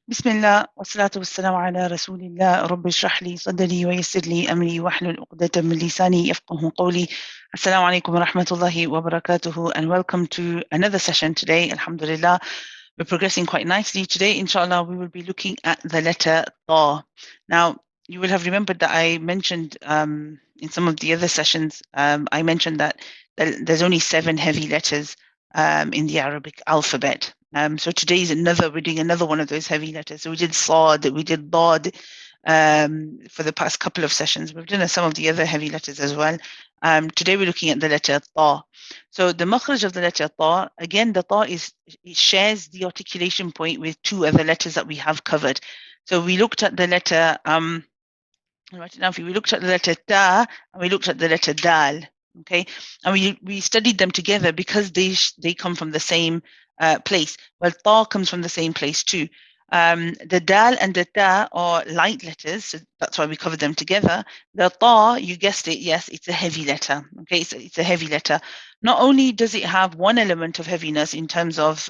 بسم الله والصلاة والسلام على رسول الله رب اشرح لي صدري ويسر لي أمري واحلل عقدة من لساني يفقه قولي. Assalamu alaikum wa rahmatullahi wa barakatuhu, and welcome to another session today. Alhamdulillah, we're progressing quite nicely today. Inshallah, we will be looking at the letter Ta. Now, you will have remembered that I mentioned in some of the other sessions, I mentioned that there's only 7 heavy letters in the Arabic alphabet. So today is we're doing another one of those heavy letters. So we did Sad, we did Dad for the past couple of sessions. We've done some of the other heavy letters as well. Today we're looking at the letter Ta. So the makhraj of the letter Ta, again, the Ta it shares the articulation point with 2 other letters that we have covered. So we looked at the letter, right now, we looked at the letter Ta and we looked at the letter Dal. Okay, and we studied them together because they come from the same place. Well, Ta comes from the same place too. The Dal and the Ta are light letters, so that's why we covered them together. The Ta, you guessed it, yes, it's a heavy letter. Okay, it's a heavy letter. Not only does it have one element of heaviness in terms of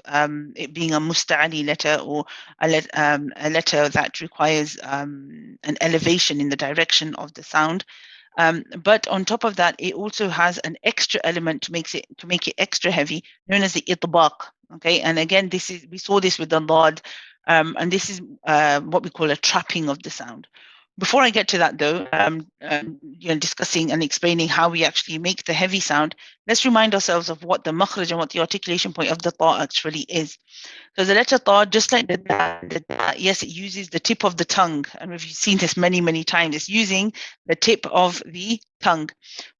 it being a musta'ali letter, or a letter that requires an elevation in the direction of the sound, but on top of that, it also has an extra element to make it extra heavy, known as the itbaq. Okay, and again, we saw this with the Lad, and this is what we call a trapping of the sound. Before I get to that, though, discussing and explaining how we actually make the heavy sound, let's remind ourselves of what the makhraj and what the articulation point of the ta actually is. So the letter ta, just like the da, yes, it uses the tip of the tongue, and we've seen this many, many times. It's using the tip of the tongue.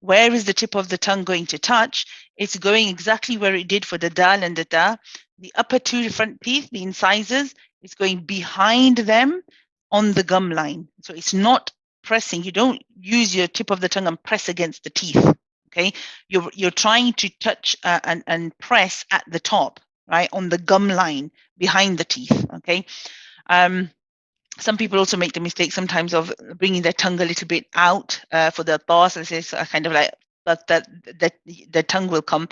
Where is the tip of the tongue going to touch? It's going exactly where it did for the dal and the da. The upper 2 front teeth, the incisors, is going behind them on the gum line. So it's not pressing. You don't use your tip of the tongue and press against the teeth. Okay, you're trying to touch and press at the top, right, on the gum line behind the teeth. Okay, some people also make the mistake sometimes of bringing their tongue a little bit out for the ta, so it's kind of like that the tongue will come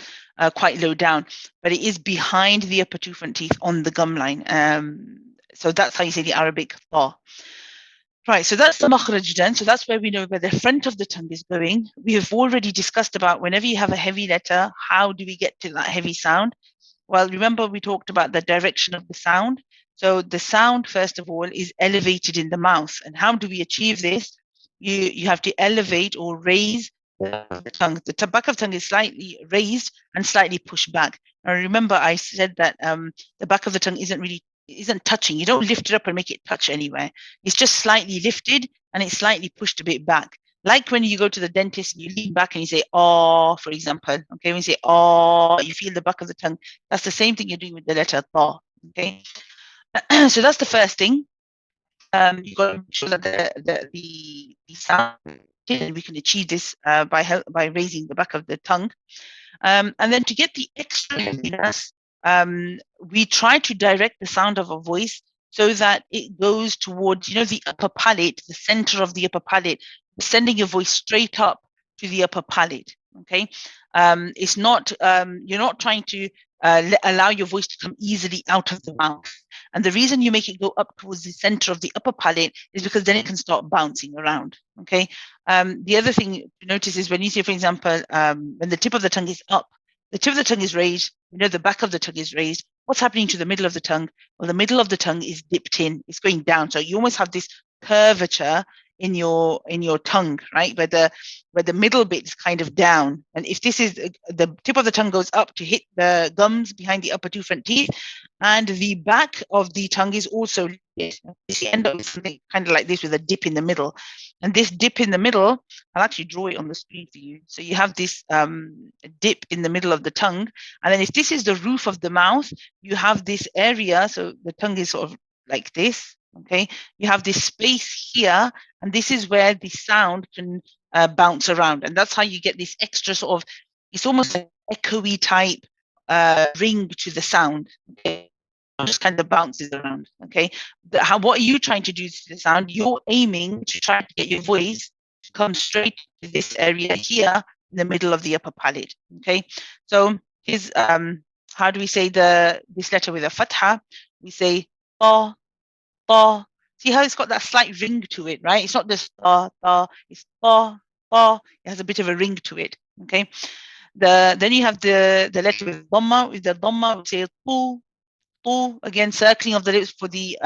quite low down, but it is behind the upper 2 front teeth on the gum line. So that's how you say the Arabic ta. Right, so that's the makhraj done. So that's where we know where the front of the tongue is going. We have already discussed about whenever you have a heavy letter, how do we get to that heavy sound? Well, remember we talked about the direction of the sound. So the sound, first of all, is elevated in the mouth. And how do we achieve this? You have to elevate or raise the tongue. The back of the tongue is slightly raised and slightly pushed back. Now remember I said that the back of the tongue isn't touching. You don't lift it up and make it touch anywhere. It's just slightly lifted and it's slightly pushed a bit back. Like when you go to the dentist and you lean back and you say, oh, for example. Okay, when you say, oh, you feel the back of the tongue. That's the same thing you're doing with the letter ta. Okay, so that's the first thing. You've got to make sure that the sound, we can achieve this by raising the back of the tongue. And then to get the extra heaviness, we try to direct the sound of a voice so that it goes towards, the upper palate, the center of the upper palate, sending your voice straight up to the upper palate. Okay, it's not you're not trying to allow your voice to come easily out of the mouth. And the reason you make it go up towards the center of the upper palate is because then it can start bouncing around. Okay. The other thing to notice is when you say, for example, when the tip of the tongue is up, the tip of the tongue is raised, the back of the tongue is raised. What's happening to the middle of the tongue? Well, the middle of the tongue is dipped in, it's going down. So you almost have this curvature in your tongue, right? Where the middle bit is kind of down. And if this is the tip of the tongue goes up to hit the gums behind the upper 2 front teeth, and the back of the tongue is also lit. You end up with something kind of like this with a dip in the middle. And this dip in the middle, I'll actually draw it on the screen for you. So you have this dip in the middle of the tongue. And then if this is the roof of the mouth, you have this area. So the tongue is sort of like this. Okay. You have this space here. And this is where the sound can bounce around. And that's how you get this extra sort of, it's almost an echoey type ring to the sound. Okay, just kind of bounces around. Okay, what are you trying to do to the sound? You're aiming to try to get your voice to come straight to this area here in the middle of the upper palate. Okay, so here's how do we say this letter with a fatha? We say ta, ta. See how it's got that slight ring to it, right? It's not just ta, ta, it's ta, ta. It has a bit of a ring to it, okay? Then you have the letter with dhamma. With the dhamma, we say tu, tu, again, circling of the lips for the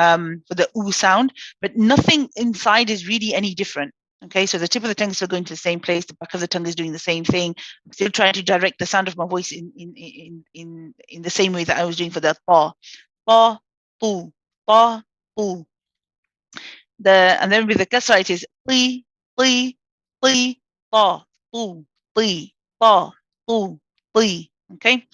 u sound, but nothing inside is really any different. Okay, so the tip of the tongue is still going to the same place, the back of the tongue is doing the same thing. I'm still trying to direct the sound of my voice in the same way that I was doing for the ta, ta, tu, ta, tu. And then with the kasra it is ti, ti, ti, ta, tu, ti, ta, tu, ti. Okay.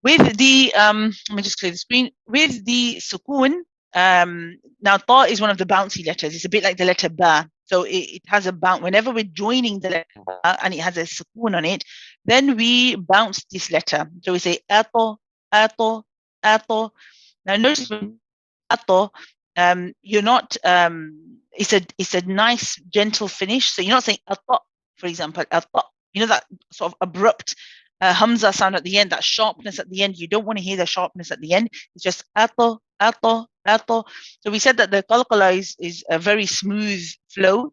With the let me just clear the screen. With the sukoon, now ta is one of the bouncy letters. It's a bit like the letter ba. So it has a bounce. Whenever we're joining the letter ba and it has a sukoon on it, then we bounce this letter. So we say ato, ato, ato. Now notice when ato, you're not it's a nice gentle finish. So you're not saying ato, for example, ato. You know that sort of abrupt hamza sound at the end, that sharpness at the end. You don't want to hear the sharpness at the end. It's just ato, ato, ato. So we said that the qalqala is a very smooth flow.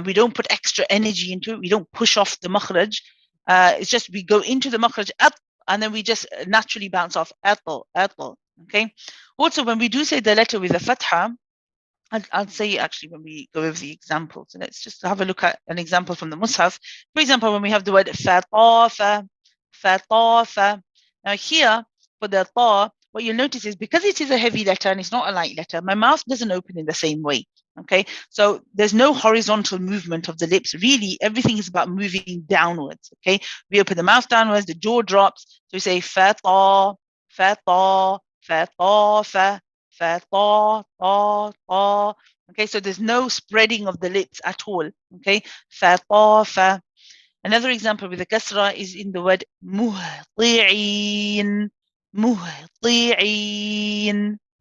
We don't put extra energy into it. We don't push off the makhraj. It's just we go into the makhraj at, and then we just naturally bounce off ato, ato. Okay. Also, when we do say the letter with a fatha, I'll say actually when we go over the examples. So let's just have a look at an example from the Mus'haf. For example, when we have the word fatafa, fatafa. Now here, for the ta, what you'll notice is because it is a heavy letter and it's not a light letter, my mouth doesn't open in the same way. Okay, so there's no horizontal movement of the lips. Really, everything is about moving downwards. Okay, we open the mouth downwards, the jaw drops. So we say fata, fata, fatafa, fa, ta, ta, ta. Okay, so there's no spreading of the lips at all. Okay, fa, ta, fa. Another example with the kasra is in the word muhti'in, muhti'in.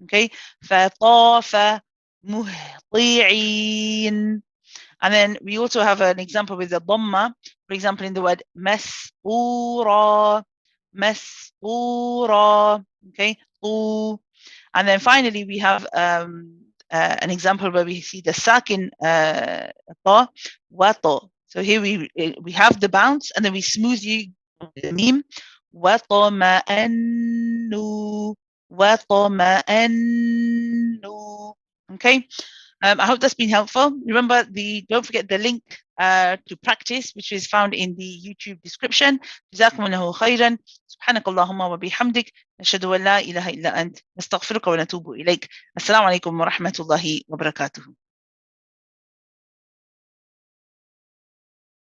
Okay, fa, ta, fa, muhti'in. And then we also have an example with the dhamma, for example, in the word mas'ura, mas'ura. Okay, and then finally, we have an example where we see the sakin ta, wato. So here we have the bounce, and then we smoothly the meme. وَطَمَأَنُّوا وَطَمَأَنُّوا. Okay. I hope that's been helpful. Remember, don't forget the link to practice, which is found in the YouTube description. جزاكم الله خيرا. سبحانك اللهم وبحمدك. نشهد أن لا إله إلا أنت. نستغفرك ونتوب إليك. السلام عليكم ورحمة الله وبركاته.